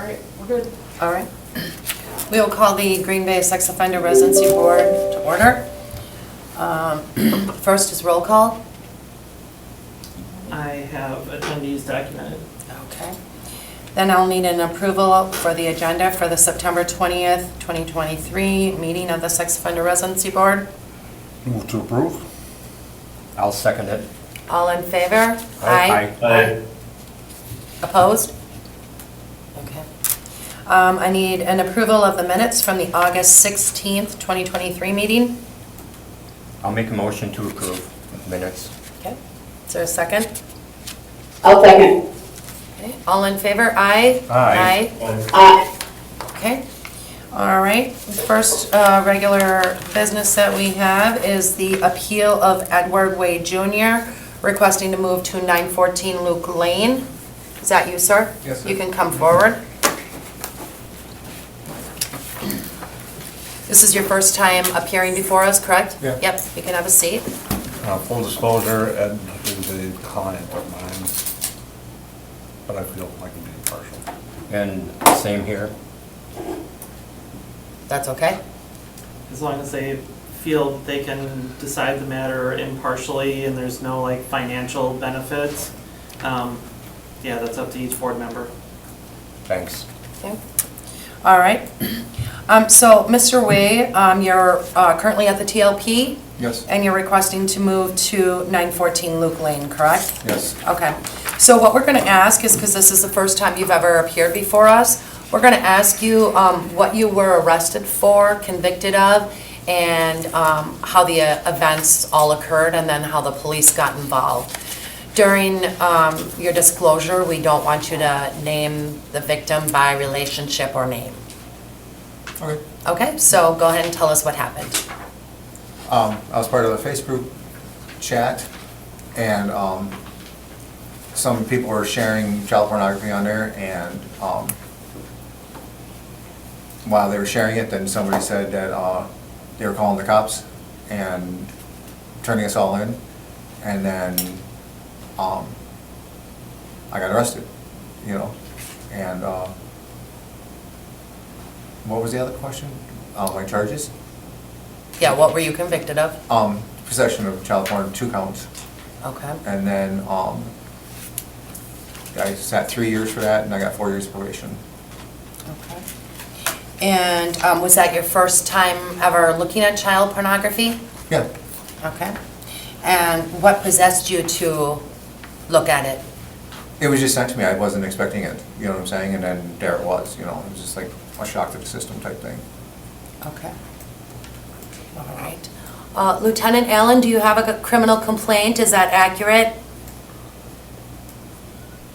All right, we're good. All right. We will call the Green Bay Sex Offender Residency Board to order. First is roll call. I have attendees documented. Okay. Then I'll need an approval for the agenda for the September 20th, 2023 meeting of the Sex Offender Residency Board. Move to approve. I'll second it. All in favor? Aye. Opposed? Okay. I need an approval of the minutes from the August 16th, 2023 meeting. I'll make a motion to approve minutes. Okay. Is there a second? I'll second. Okay. All in favor? Aye. Aye. Aye. Okay. All right. The first regular business that we have is the appeal of Edward Wade Jr. requesting to move to 914 Luke Lane. Is that you, sir? Yes, sir. You can come forward. This is your first time appearing before us, correct? Yeah. Yep, you can have a seat. Full disclosure, Ed is a client of mine, but I feel like I'm being partial. And same here. That's okay? As long as they feel they can decide the matter impartially and there's no like financial benefits, yeah, that's up to each board member. Thanks. Okay. All right. So, Mr. Wade, you're currently at the TLP? Yes. And you're requesting to move to 914 Luke Lane, correct? Yes. Okay. So what we're going to ask is, because this is the first time you've ever appeared before us, we're going to ask you what you were arrested for, convicted of, and how the events all occurred, and then how the police got involved. During your disclosure, we don't want you to name the victim by relationship or name. Okay. Okay, so go ahead and tell us what happened. I was part of a Facebook chat, and some people were sharing child pornography on there, and while they were sharing it, then somebody said that they were calling the cops and turning us all in, and then I got arrested, you know, and what was the other question? My charges? Yeah, what were you convicted of? Possession of child porn, 2 counts. Okay. And then I sat 3 years for that, and I got 4 years probation. Okay. And was that your first time ever looking at child pornography? Yeah. Okay. And what possessed you to look at it? It was just sent to me. I wasn't expecting it, you know what I'm saying? And then there it was, you know. It was just like a shock to the system type thing. Okay. All right. Lieutenant Allen, do you have a criminal complaint? Is that accurate?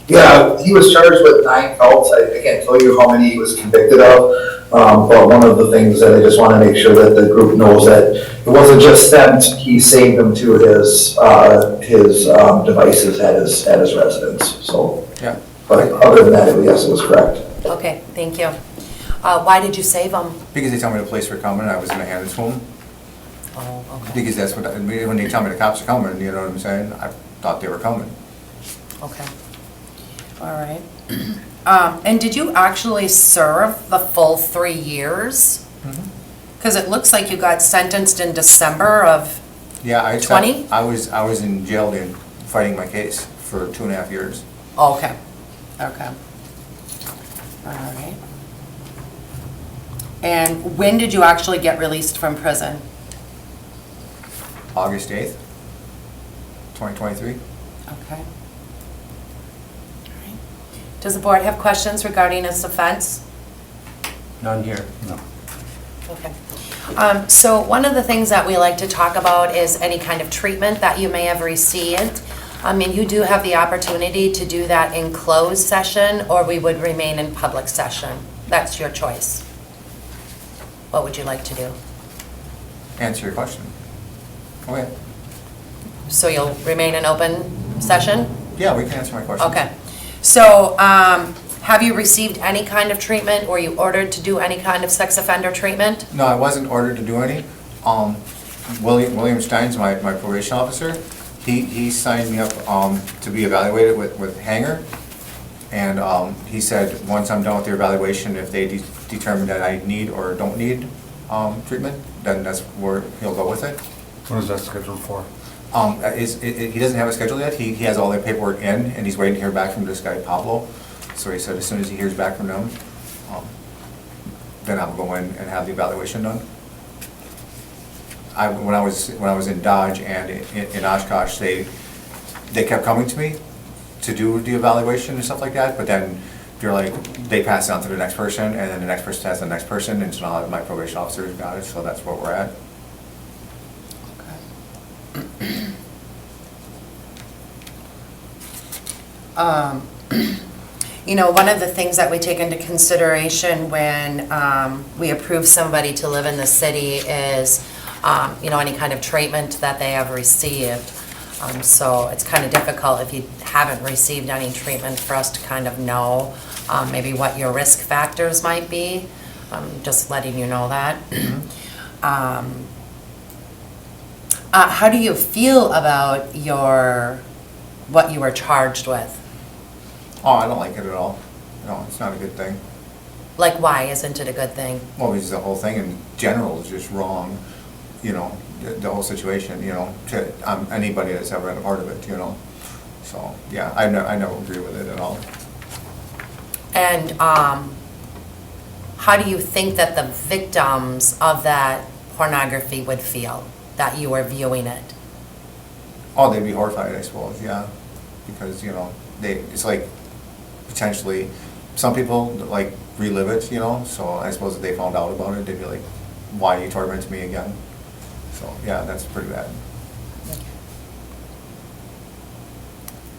Yeah, he was charged with 9 counts. I can't tell you how many he was convicted of, but one of the things that I just want to make sure that the group knows that it wasn't just sent, he saved them to his devices at his residence, so. Yeah. But other than that, yes, it was correct. Okay, thank you. Why did you save them? Because they told me the police were coming, and I was going to hand it to them. Oh, okay. Because that's what, when they tell me the cops are coming, you know what I'm saying? I thought they were coming. Okay. All right. And did you actually serve the full 3 years? Because it looks like you got sentenced in December of Yeah, I 20? I was in jail then fighting my case for 2.5 years. Oh, okay. Okay. All right. And when did you actually get released from prison? August 8th, 2023. Okay. Does the board have questions regarding this offense? None here. No. Okay. So one of the things that we like to talk about is any kind of treatment that you may have received. I mean, you do have the opportunity to do that in closed session, or we would remain in public session. That's your choice. What would you like to do? Answer your question. Okay. So you'll remain in open session? Yeah, we can answer my question. Okay. So, have you received any kind of treatment? Were you ordered to do any kind of sex offender treatment? No, I wasn't ordered to do any. William Stein's my probation officer. He signed me up to be evaluated with Hanger, And he said, once I'm done with the evaluation, if they determine that I need or don't need treatment, then that's where he'll go with it. When is that scheduled for? He doesn't have a schedule yet. He has all the paperwork in, and he's waiting to hear back from this guy, Pablo. So he said as soon as he hears back from them, then I'll go in and have the evaluation done. When I was in Dodge and in Oshkosh, they kept coming to me to do the evaluation and stuff like that, but then they're like, they pass it on to the next person, and then the next person has the next person, and so now my probation officer's got it, so that's where we're at. You know, one of the things that we take into consideration when we approve somebody to live in the city is, you know, any kind of treatment that they have received. So it's kind of difficult if you haven't received any treatment for us to kind of know maybe what your risk factors might be. Just letting you know that. How do you feel about what you were charged with? Oh, I don't like it at all. No, it's not a good thing. Like, why isn't it a good thing? Well, because the whole thing in general is just wrong, you know, the whole situation, you know, to anybody that's ever been a part of it, you know. So, yeah, I never agree with it at all. And how do you think that the victims of that pornography would feel that you were viewing it? Oh, they'd be horrified, I suppose, yeah. Because, you know, it's like potentially, some people like relive it, you know, so I suppose if they found out about it, they'd be like, why are you tormenting me again? So, yeah, that's pretty bad.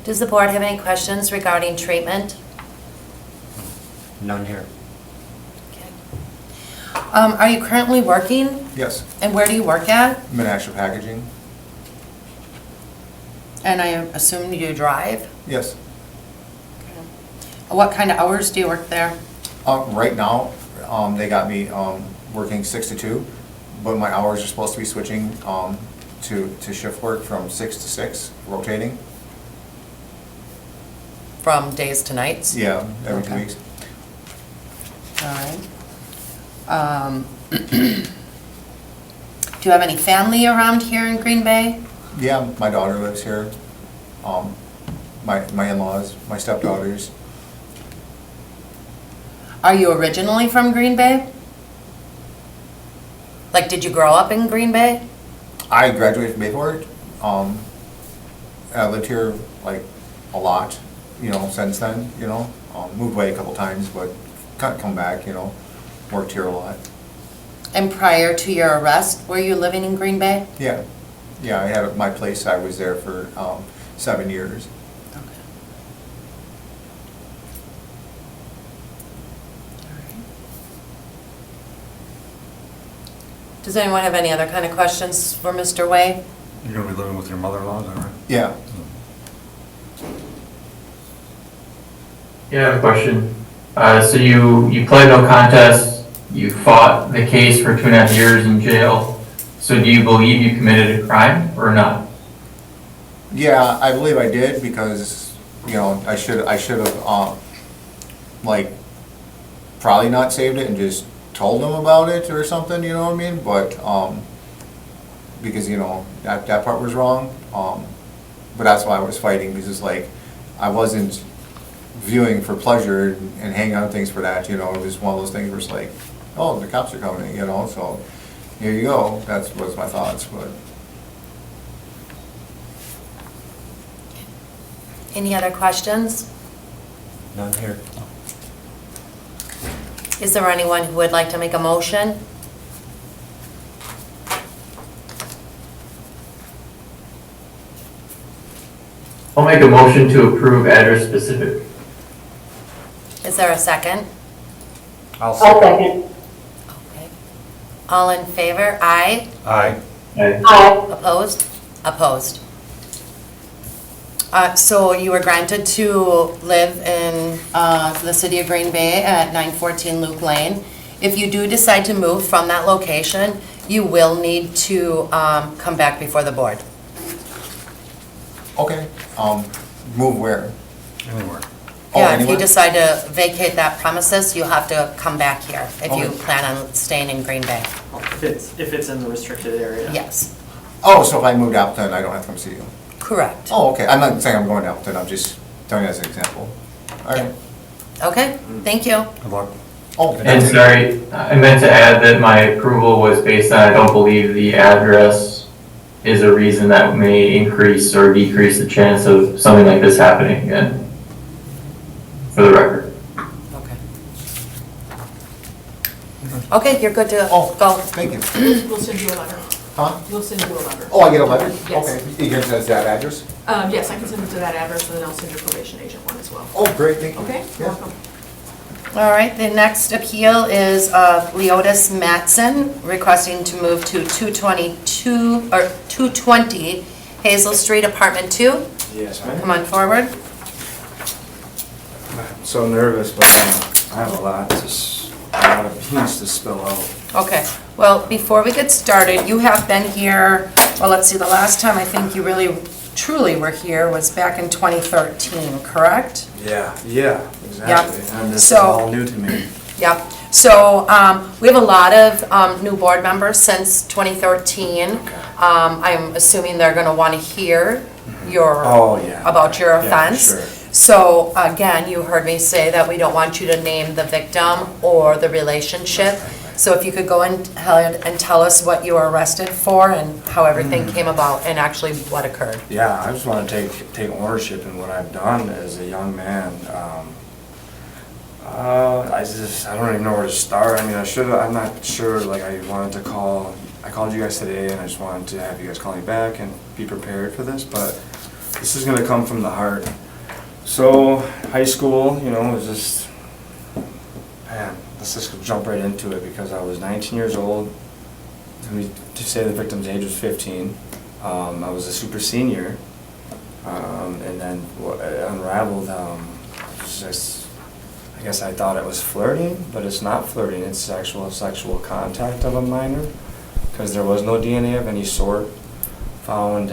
Does the board have any questions regarding treatment? None here. Are you currently working? Yes, And where do you work at? I'm in actual packaging, And I assume you drive? yes. What kind of hours do you work there? Right now, they got me working 6 to 2, but my hours are supposed to be switching to shift work from 6 to 6, rotating. From days to nights? Yeah, every 2 Okay. weeks. All right. Do you have any family around here in Green Bay? Yeah, my daughter lives here. My in-laws, my stepdaughters. Are you originally from Green Bay? Like, did you grow up in Green Bay? I graduated from Bayport. I lived here like a lot, you know, since then, you know. Moved away a couple times, but come back, you know. Worked here a lot. And prior to your arrest, were you living in Green Bay? Yeah, yeah, I had my place, I was there for 7 years. Does anyone have any other kind of questions for Mr. Way? You're gonna be living with your mother-in-law, is that right? Yeah, Yeah, I have a question. So you pled no contest, you fought the case for 2.5 years in jail. So do you believe you committed a crime or not? yeah, I believe I did because, you know, I should have, like, probably not saved it and just told them about it or something, you know what I mean? But, because, you know, that part was wrong. But that's why I was fighting, because it's like, I wasn't viewing for pleasure and hanging on things for that, you know. It was one of those things where it's like, oh, the cops are coming, you know, so here you go. That was my thoughts, but. Any other questions? None here. Is there anyone who would like to make a motion? I'll make a motion to approve address specific. Is there a second? I'll second. Okay. All in favor? Aye. Aye. Aye. Opposed? Opposed. So you were granted to live in the city of Green Bay at 914 Luke Lane. If you do decide to move from that location, you will need to come back before the board. Okay, move where? Anywhere. Oh, Yeah, if you anywhere? decide to vacate that premises, you have to come back here if you Okay. plan on staying in Green Bay. If it's in the restricted area. Yes, Oh, so if I moved to Appleton, I don't have to come see you? correct. Oh, okay, I'm not saying I'm going to Appleton, I'm just telling you as an example. All right. Okay, thank you. Good luck. Oh, And sorry, I meant to add that my approval was based on, I don't believe the address is a reason that may increase or decrease the chance of something like this happening again. For the record. Okay. Okay, you're good to Oh. go. thank you. We'll send you a letter. Huh? We'll send you a letter. Oh, I get a letter? Yes. Okay, you can send us that address? Yes, I can send it to that address, and then I'll send your probation agent one as well. Oh, great, thank you. Okay? Yeah. Welcome. All right, the next appeal is Leotis Matson requesting to move to 220 Hazel Street, Apartment 2. Yes, ma'am. Come on forward. I'm so nervous, but I have a lot of beans to spill out. Okay, well, before we get started, you have been here, well, let's see, the last time I think you really truly were here was back in 2013, correct? Yeah, exactly. And this is So- all new to me. Yep. So we have a lot of new board members since 2013. Okay. I'm assuming they're going to want to hear your, Oh, yeah. about your Yeah, offense. sure. So again, you heard me say that we don't want you to name the victim or the relationship. So if you could go ahead and tell us what you were arrested for and how everything came about and actually what occurred. Yeah, I just want to take ownership in what I've done as a young man. I don't even know where to start. I mean, I'm not sure, like, I called you guys today and I just wanted to have you guys call me back and be prepared for this, but this is gonna come from the heart. So, high school, was just, man, let's just jump right into it because I was 19 years old. To say the victim's age was 15. I was a super senior. And then what unraveled, I guess I thought it was flirting, but it's not flirting, it's sexual contact of a minor, because there was no DNA of any sort found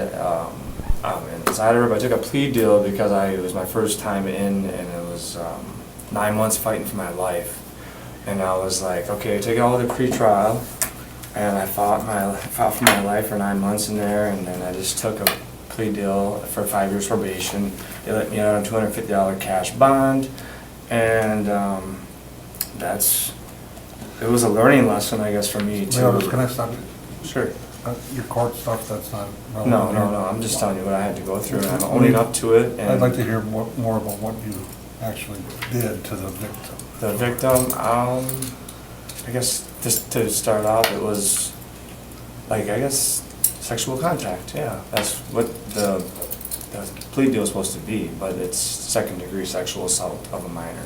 inside of her. But I took a plea deal because it was my first time in, and it was 9 months fighting for my life. And I was like, okay, take all the pre-trial, and I fought for my life for 9 months in there, and then I just took a plea deal for 5 years probation. They let me out on $250 cash bond. And it was a learning lesson, I guess, for me too. Leotis, can I stop you? Sure. Your court stuff, that's not relevant. No, I'm just telling you what I had to go through, and I'm owning up to it. And I'd like to hear more about what you actually did to the victim. the victim, I guess, just to start off, it was, like, I guess, sexual contact, yeah. That's what the plea deal is supposed to be, but it's second-degree sexual assault of a minor.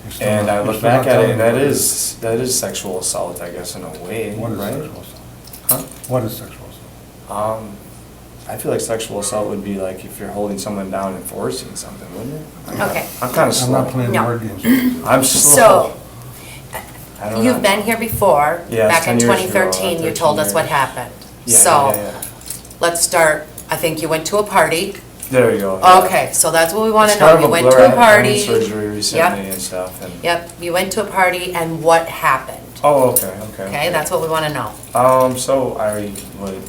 You're still And not- I you're look still back not at it, telling and me that is sexual assault, I guess, in a way, What is right? sexual assault? Huh? What is sexual assault? I feel like sexual assault would be like if you're holding someone down and forcing something, wouldn't it? Okay. I'm kind of I'm not slow. playing No. word games. I'm slow. So, I don't you've know. been here before, Yes, back in 10 years ago, 2013, you 13 told us what years. happened. Yeah, So, yeah. let's start, I think you went to a party. There you go. yeah. Okay, so that's what we want to It's kind know. of You a went blur. to I a had party. brain surgery recently Yep. and stuff. And Yep, you went to a party and what happened? oh, okay. Okay, that's what we want to know. So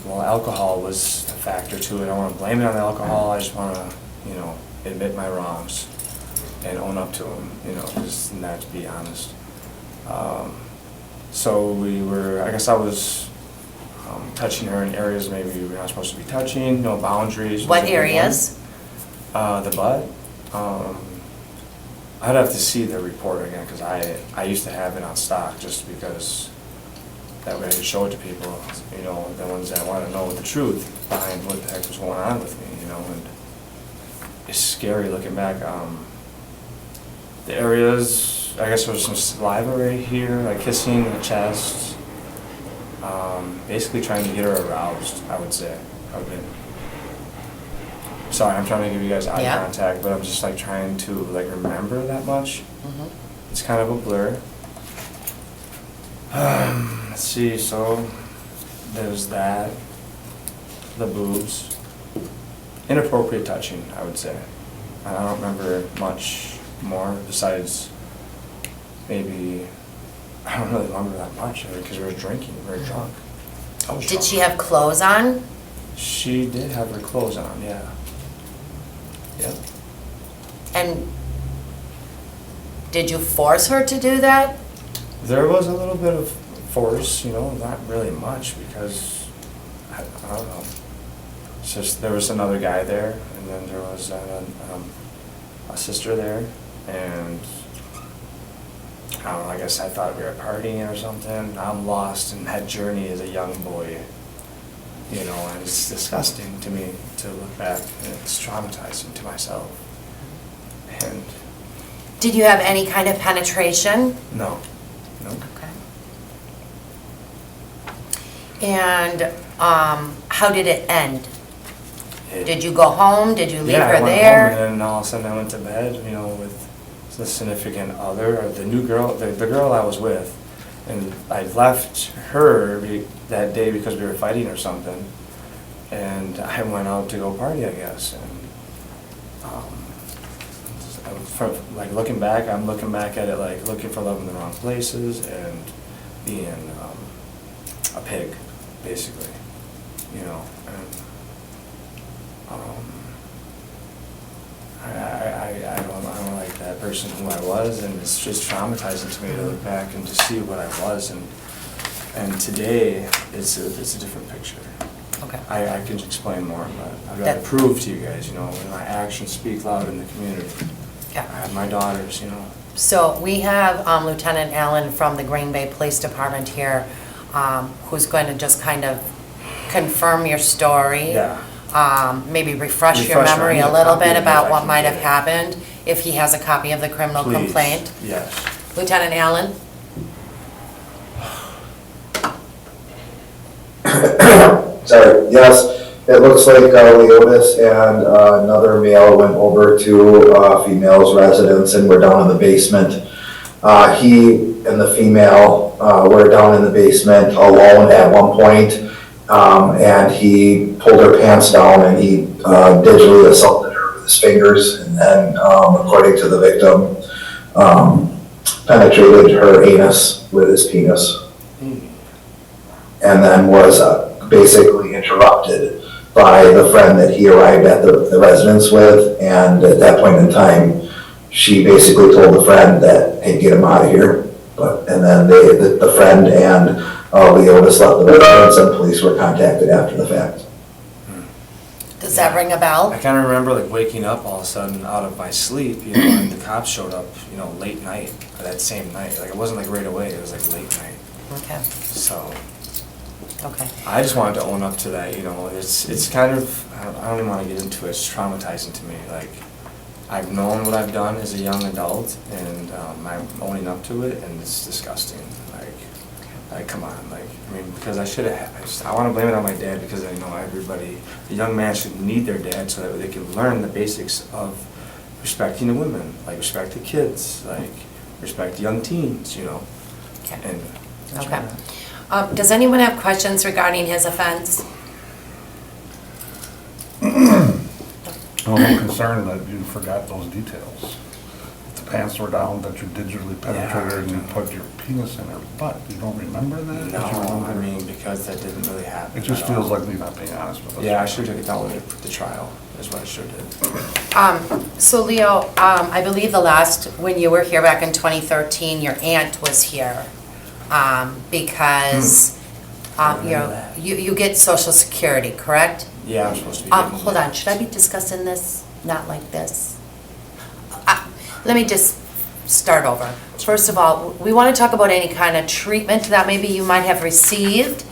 well, alcohol was a factor too. I don't want to blame it on the alcohol. I just want to, admit my wrongs and own up to them. Just not to be honest. So I guess I was touching her in areas maybe we're not supposed to be touching. No boundaries. What was a big one. areas? The butt. I'd have to see the report again because I used to have it on stock just because that way I could show it to people, the ones that want to know the truth behind what the heck was going on with me, and it's scary looking back. The areas, I guess there was some saliva right here, like kissing the chest, basically trying to get her aroused, I would say. Sorry, I'm trying to give you guys eye Yeah. contact, but I'm just like trying to remember that much. Mhm. It's kind of a blur. Let's see, so there's that, the boobs, inappropriate touching, I would say. And I don't remember much more besides maybe, I don't really remember that much because we were drinking, we were drunk. I was Did drunk. she have clothes on? She did have her clothes on, yeah. Yep. And did you force her to do that? There was a little bit of force, not really much because, I don't know. It's just, there was another guy there and then there was a sister there and I don't know, I guess I thought we were partying or something. I'm lost in that journey as a young boy, and it's disgusting to me to look back and it's traumatizing to myself. And Did you have any kind of penetration? no. Okay. And how did it end? Did you go home? Did you leave Yeah, I her went there? home and then all of a sudden I went to bed, with the significant other, or the new girl, the girl I was with. And I left her that day because we were fighting or something. And I went out to go party, I guess. And looking back, I'm looking back at it like looking for love in the wrong places and being a pig, basically, And I don't like that person who I was, and it's just traumatizing to me to look back and to see what I was, and today it's a different picture. Okay. I can explain more, but I've got to That- prove to you guys, my actions speak loud in the community. Yeah. I have my daughters, So we have Lieutenant Allen from the Green Bay Police Department here, who's going to just kind of confirm your story. Yeah. Maybe refresh your Refresh my memory a memory, little copy bit of it about if I what can might get have it. happened, if he has a copy of the criminal Please. complaint. Yes. Lieutenant Allen? Sorry, yes, it looks like Leotis and another male went over to female's residence and were down in the basement. He and the female were down in the basement alone at one point, and he pulled her pants down and he digitally assaulted her with his fingers, and then, according to the victim, penetrated her anus with his penis. And then was basically interrupted by the friend that he arrived at the residence with, and at that point in time, she basically told the friend that, hey, get him out of here. And then the friend and Leotis left the residence, and police were contacted after the fact. Does that ring a bell? I kind of remember waking up all of a sudden out of my sleep, and the cops showed up, late night, that same night. It wasn't right away, it was late night. Okay, So okay. I just wanted to own up to that, it's kind of, I don't even want to get into it, it's traumatizing to me. I've known what I've done as a young adult, and I'm owning up to it, and it's disgusting. Come on, because I should have, I want to blame it on my dad, because I know everybody, a young man should need their dad so that they can learn the basics of respecting the women, respect the kids, respect young teens, Okay. and. that's Okay. right. Does anyone have questions regarding his offense? I'm a little concerned that you forgot those details. The pants were down, that you digitally penetrated her and you put your penis in her butt. You don't remember that? No, Did you remember? because that didn't really happen. It just at feels all. like me not being honest with us. Yeah, I should have took it down to the trial, is what I should have. So Leo, I believe when you were here back in 2013, your aunt was here, because, you get Social Security, correct? Yeah, I'm supposed to be. getting Hold it. on, should I be discussing this not like this? Let me just start over. First of all, we want to talk about any kind of treatment that maybe you might have received.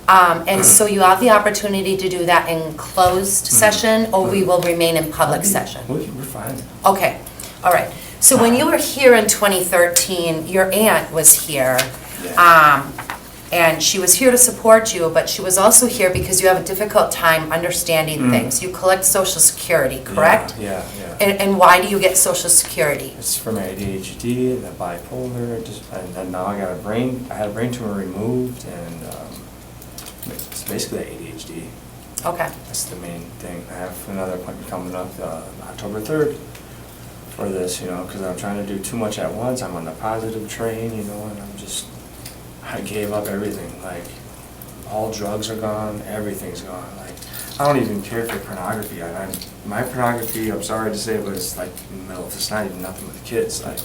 And so you have the opportunity to do that in closed session, or we will remain in public session. We're fine. Okay, all right. So when you were here in 2013, your aunt was here. And she was here to support you, but she was also here because you have a difficult time understanding things. You collect Social Security, correct? Yeah. And why do you get Social Security? It's for my ADHD and the bipolar, and then now I had a brain tumor removed, and it's basically ADHD. Okay, That's the main thing. I have another appointment coming up October 3rd for this, you know, because I'm trying to do too much at once. I'm on the positive train, you know, and I gave up everything. Like, all drugs are gone, everything's gone. Like, I don't even care for pornography. My pornography, I'm sorry to say, but it's like in the middle of, it's not even nothing with the kids. Like,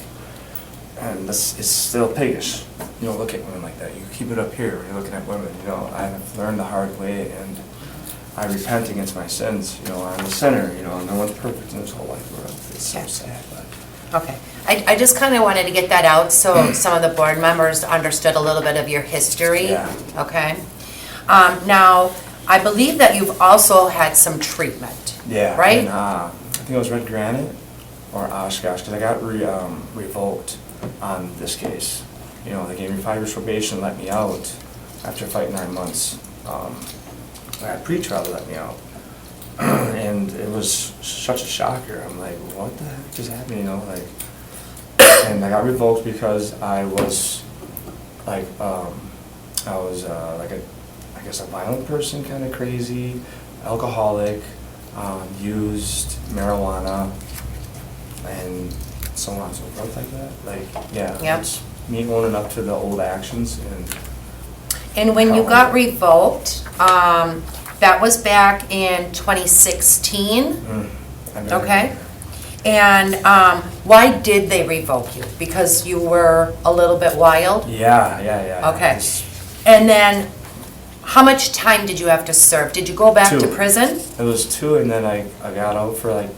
and this, it's still piggish. You don't look at women like that. You keep it up here when you're looking at women. You know, I've learned the hard way, and I repent against my sins. You know, I'm a sinner. You know, no one's perfect in this whole life world. It's so Okay. sad, but. Okay. I just kind of wanted to get that out so some of the board members understood a little bit of your history. Yeah. Okay? Now, I believe that you've also had some treatment. Yeah. Right? And, I think it was Red Granite or Oshkosh, because I got revoked on this case. You know, they gave me 5 years probation, let me out after fighting 9 months. I had pretrial to let me out. And it was such a shocker. I'm like, what the heck just happened, you know, like, and I got revoked because I was like, I guess a violent person, kind of crazy, alcoholic, used marijuana, and so on and so forth like that. Like, yeah, Yep. it's me owning up to the old actions and. And when you got revoked, that was back in 2016, okay? And why did they revoke you? Because you were a little bit wild? Yeah. Okay. It's And then, how much time did you have to serve? Did you go back to 2. prison? It was 2, and then I got out for like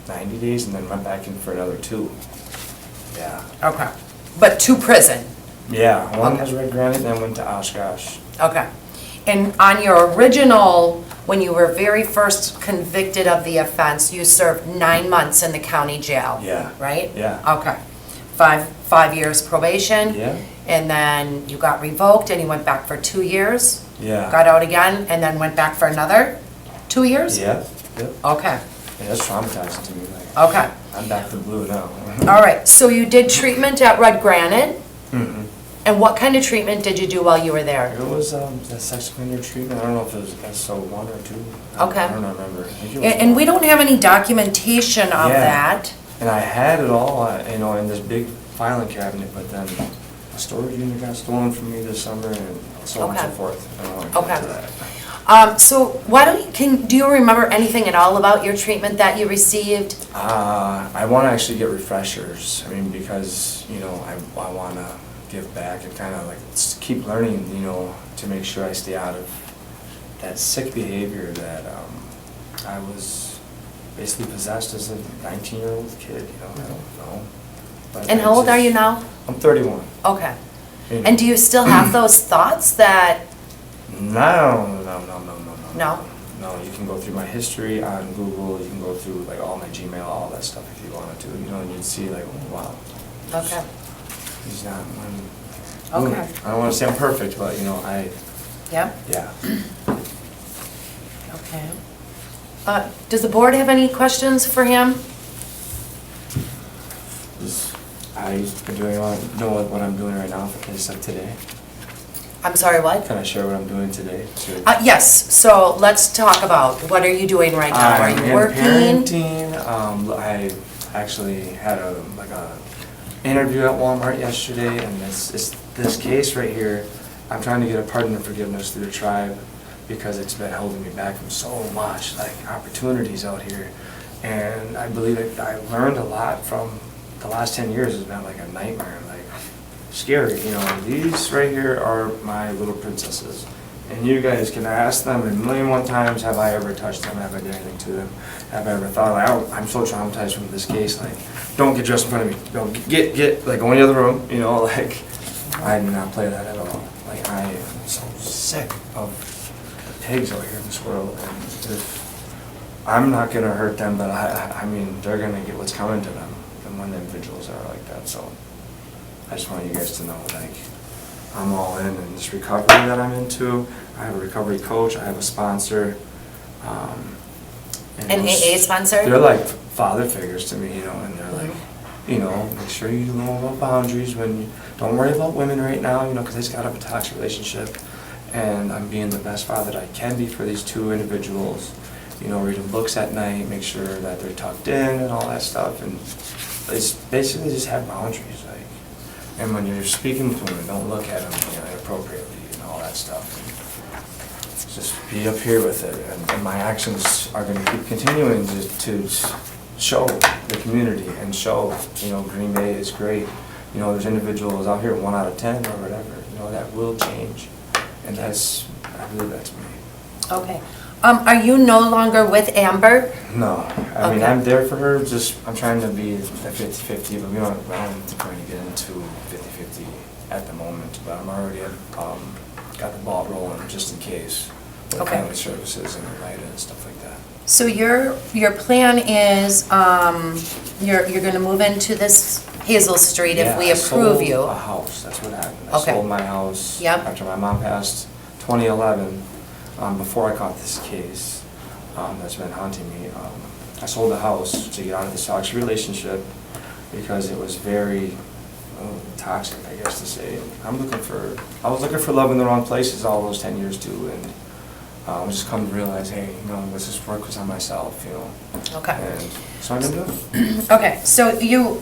90 days, and then went back in for another 2. Yeah. Okay. But to prison? Yeah, one Okay. was Red Granite, then went to Oshkosh. Okay. And on your original, when you were very first convicted of the offense, you served 9 months in the county jail? Yeah. Right? Yeah. Okay. Five years probation? Yeah. And then you got revoked and you went back for 2 years? Yeah. Got out again and then went back for another 2 years? Yeah, yep. Okay, Yeah, that's traumatizing to me. Like, okay. I'm back to blue now. All right, so you did treatment at Red Granite, Mhm. and what kind of treatment did you do while you were there? It was the sex offender treatment. I don't know if it was SO1 or 2. Okay. I don't remember. I think it was And we 1. don't have any documentation of Yeah. that. And I had it all, you know, in this big filing cabinet, but then a storage unit got stolen from me this summer, and so on and so Okay. forth. I don't want to get Okay. into that. So why don't you, do you remember anything at all about your treatment that you received? I want to actually get refreshers. I mean, because, you know, I want to give back and kind of like keep learning, you know, to make sure I stay out of that sick behavior that I was basically possessed as a 19-year-old kid, you know, I don't know. But And how old are you now? I'm 31. Okay. You know. And do you still have those thoughts that, No. No? No, you can go through my history on Google, you can go through like all my Gmail, all that stuff if you wanted to, you know, and you'd see like, oh, wow. okay, He's not, Okay. I don't want to say I'm perfect, but you know, yeah, yeah. okay. Does the board have any questions for him? Do you want to know what I'm doing right now for case like today? I'm sorry, what? Can I share what I'm doing today? too? Yes, so let's talk about, what are you doing right now? Are I'm you in working? parenting. I actually had a interview at Walmart yesterday, and this case right here, I'm trying to get a pardon and forgiveness through the tribe because it's been holding me back from so much, like opportunities out here. And I believe that I learned a lot from the last 10 years. Has been like a nightmare, like scary, you know. These right here are my little princesses. And you guys can ask them a million one times, have I ever touched them? Have I done anything to them? Have I ever thought, like, oh, I'm so traumatized from this case, like, don't get dressed in front of me. Don't get, like, go in the other room, you know, like, I do not play that at all. Like, I am so sick of the pigs out here in this world. And if I'm not gonna hurt them, but I mean, they're gonna get what's coming to them. And when the individuals are like that, so I just want you guys to know, like, I'm all in this recovery that I'm into. I have a recovery coach, I have a sponsor. An AA sponsor? They're like father figures to me, you know, and they're like, you know, make sure you know about boundaries don't worry about women right now, you know, because they just got up a toxic relationship. And I'm being the best father that I can be for these 2 individuals. reading books at night, make sure that they're tucked in and all that stuff, and it's basically just have boundaries, like, and when you're speaking to them, don't look at them, inappropriately and all that stuff. And just be up here with it, and my actions are gonna keep continuing to show the community and show, Green Bay is great. There's individuals out here, 1 out of 10 or whatever, that will change, and I believe that's me. Okay. Are you no longer with Amber? No, I mean, Okay. I'm there for her, I'm trying to be a 50-50, but I don't going to get into 50-50 at the moment, but I'm already, got the ball rolling just in case, with Okay. family services and United and stuff like that. So your plan is, you're gonna move into this Hazel Street if we Yeah, approve I you? sold a house, that's what happened. Okay. I sold my house Yep. after my mom passed, 2011, before I caught this case that's been haunting me. I sold the house to get out of this toxic relationship because it was very toxic, I guess to say. I was looking for love in the wrong places all those 10 years too, and I just come to realize, hey, let's just focus on myself, Okay. And so I'm gonna do it. Okay, so you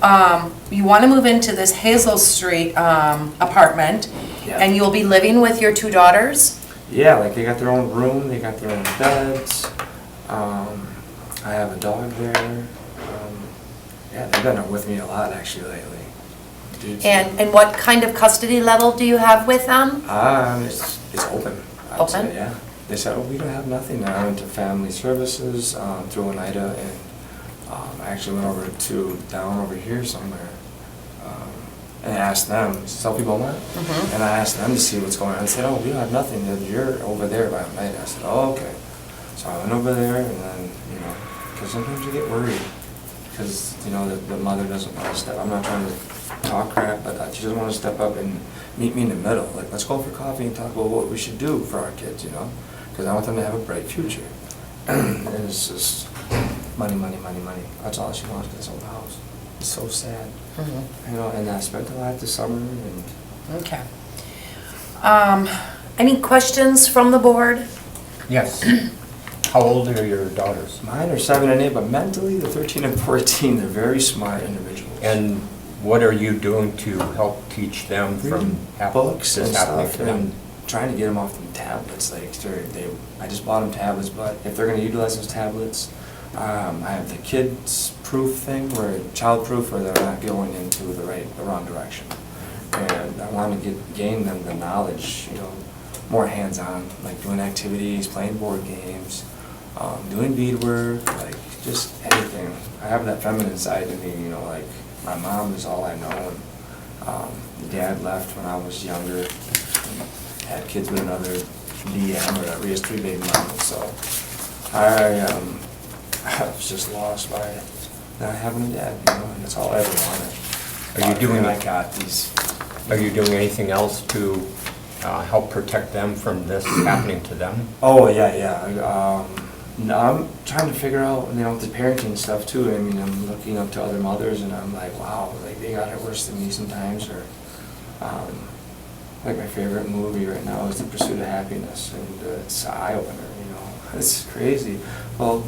wanna move into this Hazel Street apartment, Yeah. and you'll be living with your 2 daughters? Yeah, like they got their own room, they got their own beds. I have a dog there. Yeah, they've been with me a lot actually lately. Dudes. And what kind of custody level do you have with them? It's open. I would say, Open? yeah. They said, oh, we don't have nothing now. I went to family services through Oneida, and I actually went down over here somewhere and asked them, Selfie Beaumont? And I asked them to see what's going on. They said, oh, we don't have nothing. You're over there by Oneida. I said, oh, okay. So I went over there, and then, because sometimes you get worried. Because, the mother doesn't want to step. I'm not trying to talk crap, but she doesn't want to step up and meet me in the middle. Like, let's go for coffee and talk about what we should do for our kids, Because I want them to have a bright future. And it's just money, money, money, money. That's all she wants, because it's the house. It's so sad. And I spent a lot this summer, and Okay. Any questions from the board? Yes. How old are your daughters? mine are 7 and 8, but mentally, they're 13 and 14. They're very smart individuals. And what are you doing to help teach them from books and this happening stuff, to them? and trying to get them off them tablets. Like, I just bought them tablets, but if they're going to utilize those tablets, I have the kids-proof thing, child-proof, where they're not going into the wrong direction. And I want to gain them the knowledge, more hands-on, like doing activities, playing board games, doing beadwork, like just anything. I have that feminine side to me, like my mom is all I know. And dad left when I was younger. Had kids with another DM or whatever. He has 3 baby mamas, so I was just lost by not having a dad, and that's all I ever wanted. Are you doing And I it? got these. Are you doing anything else to help protect them from this happening to them? Oh, yeah. No, I'm trying to figure out, the parenting stuff too. I mean, I'm looking up to other mothers, and I'm like, wow, like they got it worse than me sometimes. Or, like my favorite movie right now is The Pursuit of Happiness, and it's an eye-opener, It's crazy. Well,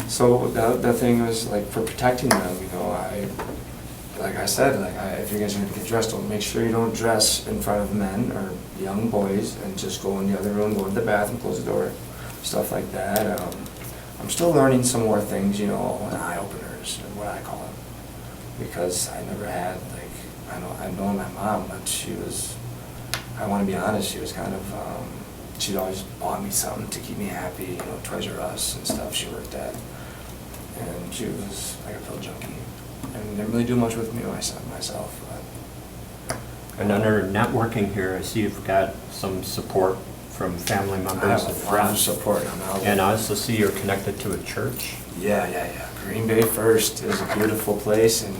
so the thing was, like, for protecting them, like I said, if you guys are gonna get dressed, make sure you don't dress in front of men or young boys, and just go in the other room, go to the bathroom, close the door, stuff like that. I'm still learning some more things, eye-openers, and what I call them, because I never had, I've known my mom, but I want to be honest, she was kind of, she'd always bought me something to keep me happy, Toys R Us and stuff she worked at. And she was like a pill junkie, and didn't really do much with me myself. And under networking here, I see you've got some support from family I members have and a lot of friends. support on all. And I also see you're connected to a church. Yeah. Green Bay First is a beautiful place, and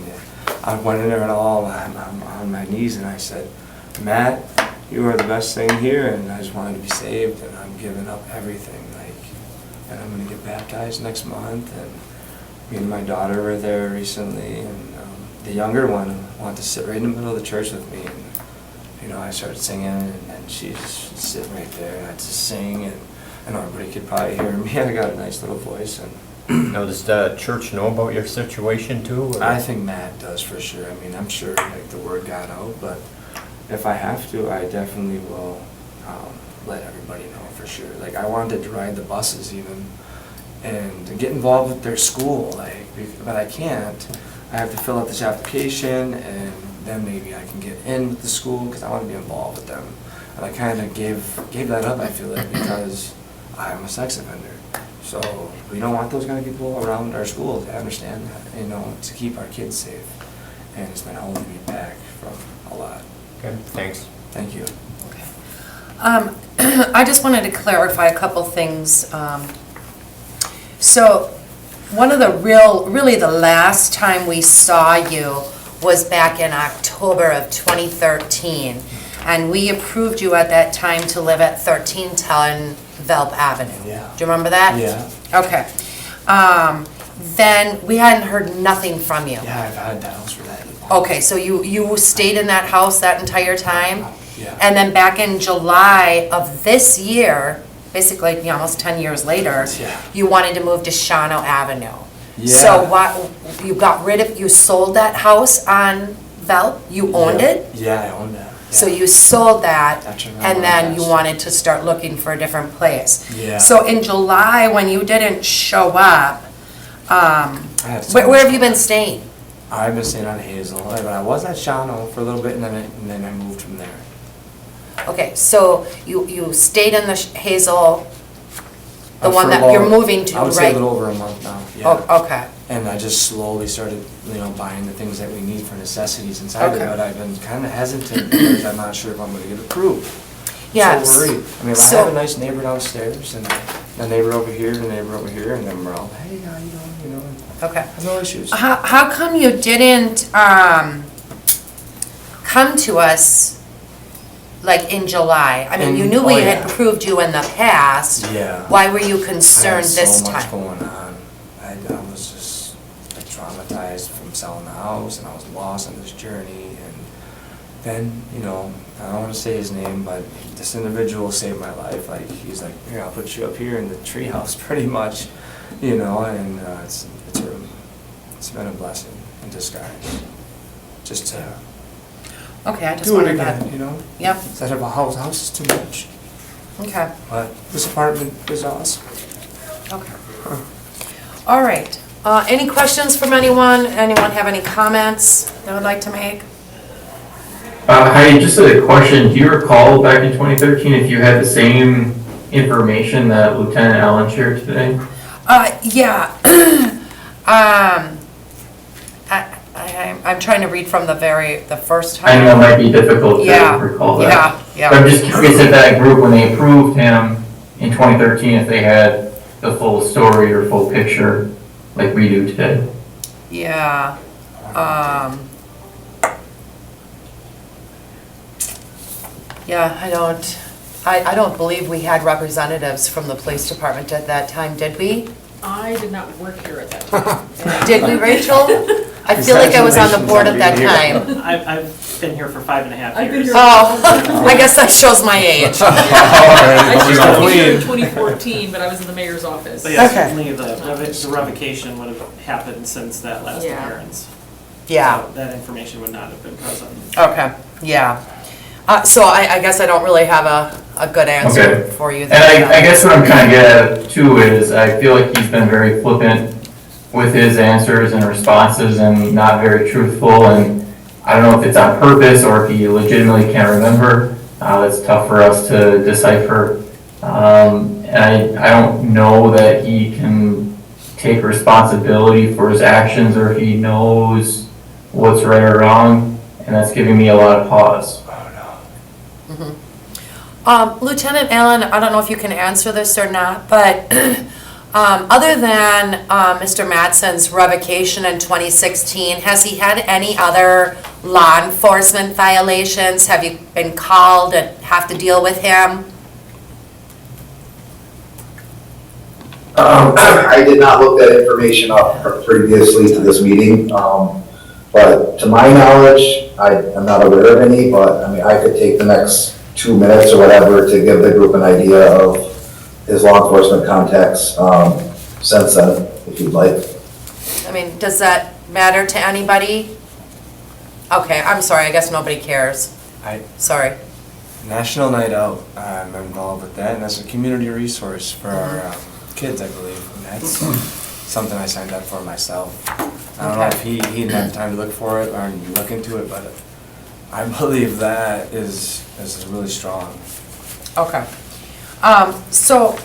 I went in there and I'm on my knees, and I said, Matt, you are the best thing here, and I just wanted to be saved, and I'm giving up everything, and I'm gonna get baptized next month, and me and my daughter were there recently, and the younger one wanted to sit right in the middle of the church with me, and I started singing, and she's sitting right there, and I just sing, and I know everybody could probably hear me. I got a nice little voice, and Now, does the church know about your situation too? or- I think Matt does for sure. I mean, I'm sure like the word got out, but if I have to, I definitely will let everybody know for sure. Like, I wanted to ride the buses even and get involved with their school, like, but I can't. I have to fill out this application, and then maybe I can get in with the school because I want to be involved with them. And I kind of gave that up, I feel like, because I'm a sex offender. So we don't want those kind of people around our schools. I understand that, you know, to keep our kids safe. And it's been holding me back from a lot. Okay, thanks. Thank you. I just wanted to clarify a couple things. So, one of the really the last time we saw you was back in October of 2013. And we approved you at that time to live at 1310 Velp Avenue. Yeah. Do you remember that? Yeah. Okay. Then we hadn't heard nothing from you. Yeah, I've had that house for that. Okay, so you stayed in that house that entire time? Yeah. And then back in July of this year, basically, almost 10 years later, Yeah. you wanted to move to Shawano Avenue. Yeah. So what, you sold that house on Velp? You owned Yeah. it? Yeah, I owned that. So Yeah. you sold that, That's right, and then you yes. wanted to start looking for a different place. Yeah. So in July, when you didn't show up, I had so where much have you been going. staying? I've been staying on Hazel, but I was at Shawano for a little bit, and then I moved from there. Okay, so you stayed in the Hazel, the For one that about- you're moving to, I would say a right? little over a month now, yeah. Oh, okay, And I just slowly started, buying the things that we need for necessities inside of Okay. it. I've been kind of hesitant because I'm not sure if I'm going to get approved. yes. So worried. I mean, I So- have a nice neighbor downstairs, and the neighbor over here, the neighbor over here, and then we're all, hey, how you doing, Okay. I have no issues. How come you didn't come to us, like, in July? I mean, you knew we Oh, had yeah. approved you in the past. Yeah. Why were you I concerned had this so much time? going on. I was just like, traumatized from selling the house, and I was lost on this journey. And then, I don't want to say his name, but this individual saved my life. Like, he's like, here, I'll put you up here in the treehouse, pretty much, and it's been a blessing in disguise. Just to Okay, I just do it wanted that. again, Yep, Instead of a house is too much. okay, But this apartment is awesome. okay. All right, any questions from anyone? Anyone have any comments they would like to make? Heidi, just a question. Do you recall back in 2013 if you had the same information that Lieutenant Allen shared today? Yeah. I'm trying to read from the first time. I know it might be difficult to Yeah, recall that. yeah, But I'm yeah. just curious if that group, when they approved him in 2013, if they had the full story or full picture like we do today. Yeah. Yeah, I don't believe we had representatives from the police department at that time, did we? I did not work here at that time. Did we, Rachel? I feel like I was on the board at that time. I've been here for 5.5 I've been years. here- Oh, I guess that shows my age. I She's started clean. here in 2014, but I was in the mayor's office. But yeah, Okay. certainly the revocation would have happened since that last Yeah. appearance. Yeah, So that information would not have been present. okay, yeah. So I guess I don't really have a good answer Okay. for you And there. I guess what I'm trying to get at too is I feel like he's been very flippant with his answers and responses and not very truthful. And I don't know if it's on purpose or if he legitimately can't remember. It's tough for us to decipher. And I don't know that he can take responsibility for his actions or if he knows what's right or wrong. And that's giving me a lot of pause. Lieutenant Allen, I don't know if you can answer this or not, but other than Mr. Matson's revocation in 2016, has he had any other law enforcement violations? Have you been called and have to deal with him? I did not look that information up previously to this meeting, but to my knowledge, I'm not aware of any, but I mean, I could take the next 2 minutes or whatever to give the group an idea of his law enforcement contacts since then, if you'd like. I mean, does that matter to anybody? Okay, I'm sorry, I guess nobody cares. Sorry. National Night Out, I'm involved with that, and that's a community resource for our kids, I believe. And that's something I signed up for myself. I don't know if he didn't have time to look for it or look into it, but I believe that is really strong. Okay. So,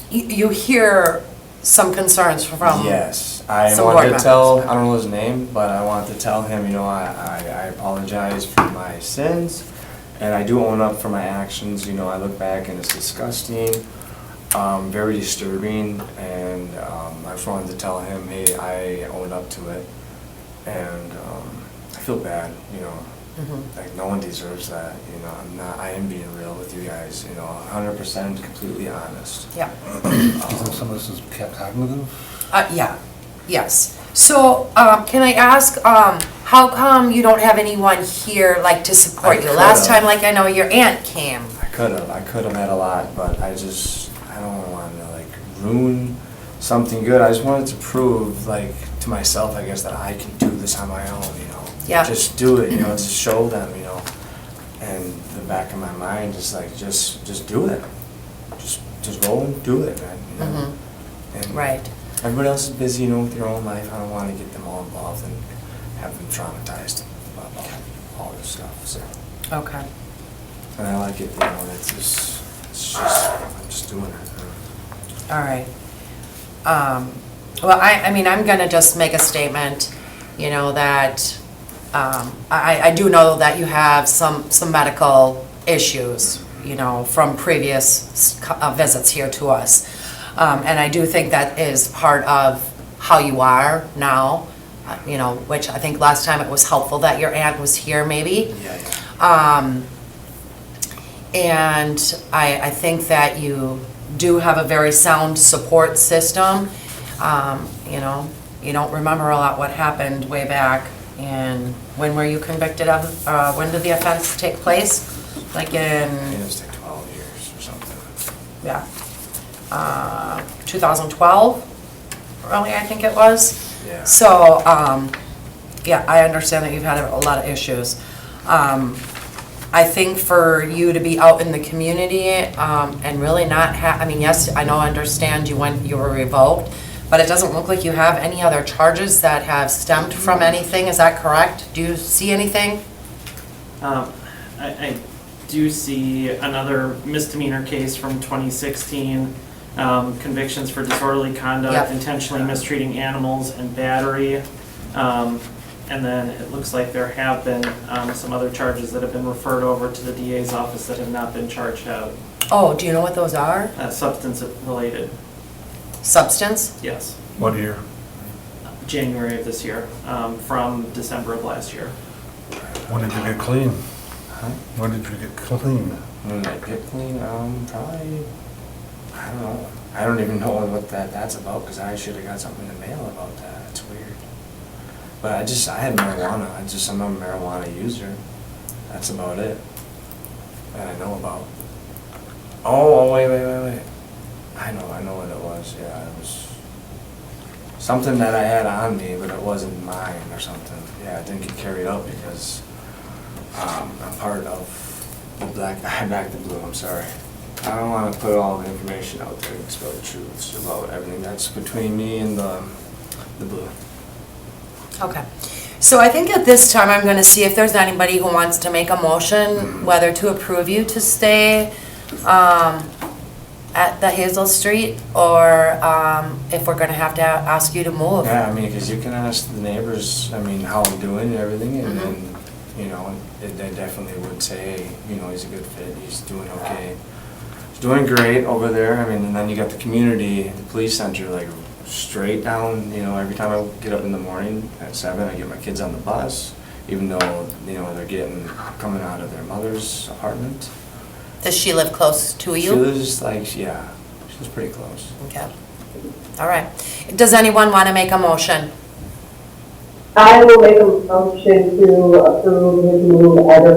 you hear some concerns from Yes, I some wanted board to tell, members. I don't know his name, but I wanted to tell him, I apologize for my sins, and I do own up for my actions. I look back and it's disgusting, very disturbing, and I just wanted to tell him, hey, I own up to it, and I feel bad, like no one deserves that, I am being real with you guys, 100% completely honest. Yeah. Do you think some of this is cognitive? Yeah, yes. So, can I ask, how come you don't have anyone here, like, to support you? Last time, like, I know your aunt came. I could have had a lot, but I don't want to, like, ruin something good. I just wanted to prove, like, to myself, I guess, that I can do this on my own, Yeah. Just do it, just show them, and the back of my mind is like, just do it. Just go and do it, man, And Right. everybody else is busy, with their own life. I don't want to get them all involved and have them traumatized about all this stuff, so. Okay. And I like it, it's just, I'm just doing it. All right. Well, I mean, I'm gonna just make a statement, that, I do know that you have some medical issues, from previous visits here to us. And I do think that is part of how you are now, which I think last time it was helpful that your aunt was here maybe. Yeah. And I think that you do have a very sound support system. You don't remember a lot what happened way back. And when were you convicted of, when did the offense take place? Like in, It was like 12 years or something. yeah, 2012, really, I think it was. Yeah. So, yeah, I understand that you've had a lot of issues. I think for you to be out in the community, and really not I mean, yes, I understand you were revoked, but it doesn't look like you have any other charges that have stemmed from anything, is that correct? Do you see anything? I do see another misdemeanor case from 2016, convictions for disorderly conduct, Yep. intentionally mistreating animals, and battery. And then it looks like there have been some other charges that have been referred over to the DA's office that have not been charged out, Oh, do you know what those are? substance related, Substance? yes. What year? January of this year, from December of last year. When did you get clean? Huh? When did you get clean? When did I get clean? Probably, I don't know. I don't even know what that's about, because I should have got something in the mail about that. It's weird. But I had marijuana. I'm a marijuana user. That's about it. That I know about. Oh, wait. I know what it was. Yeah, it was something that I had on me, but it wasn't mine or something. Yeah, it didn't get carried out because I'm part of the back to blue, I'm sorry. I don't want to put all the information out there and spill the truths about everything that's between me and the blue. Okay. So I think at this time, I'm going to see if there's anybody who wants to make a motion, whether to approve you to stay at the Hazel Street, or if we're going to have to ask you to move. Yeah, I mean, because you can ask the neighbors, how I'm doing and everything, and then, they definitely would say, hey, he's a good fit, he's doing okay. He's doing great over there, and then you got the community, the police center, like, straight down, every time I get up in the morning at 7, I get my kids on the bus, even though, they're coming out of their mother's apartment. Does she live close to you? She lives yeah, she lives pretty close. Okay. All right. Does anyone want to make a motion? I will make a motion to approve his move as a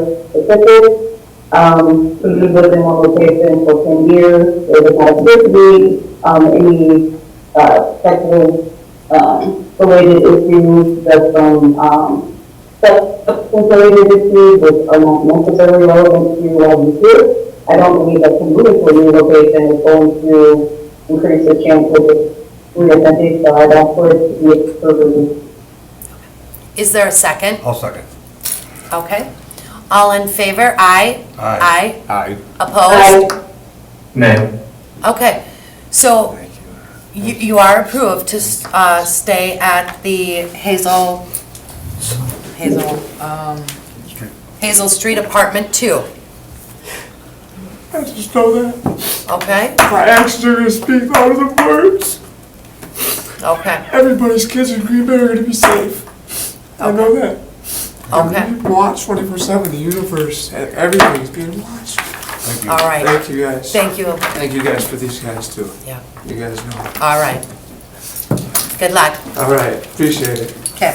petition We lived in one location for 10 years. There was not appear to be, any, sexual, related issues, just some, substance-related issues which are not necessarily relevant to, the group. I don't believe that moving to a new location is going to increase the chance of reoffending, so I don't put it to be excluded. Is there a second? I'll second. Okay. All in favor? Aye. Aye. Aye. Opposed? Nay. Okay, so you are approved to stay at the Hazel Street Apartment 2, I just know that okay? my actions are gonna speak louder than words. Okay, Everybody's kids in Green Bay are gonna be safe. I know that. okay, We watch 24/7, the universe, and everything is being watched. Thank you. all right. Thank you guys. Thank you, Thank you guys for these guys too. yeah, You guys know. all right. Good luck. All right, appreciate it. Okay.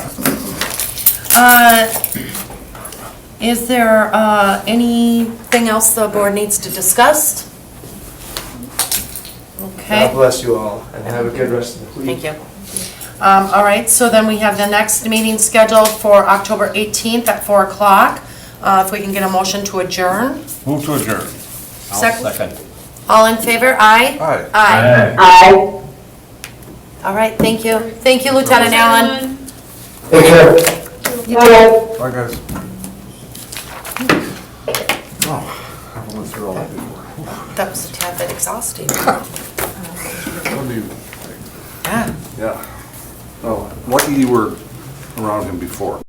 Is there anything else the board needs to discuss? Okay. God bless you all, and have a good rest of the week. Thank you. All right, so then we have the next meeting scheduled for October 18th at 4 o'clock. If we can get a motion to adjourn. Move to adjourn. I'll Second. second. All in favor? Aye? Aye. Aye. Aye. All right, thank you. Thank you, Lieutenant Allen. Take care. Aye. Bye, guys. Oh, I went through all that before. That was a tad bit exhausting. What do you, Yeah. yeah. Oh, lucky you were around him before.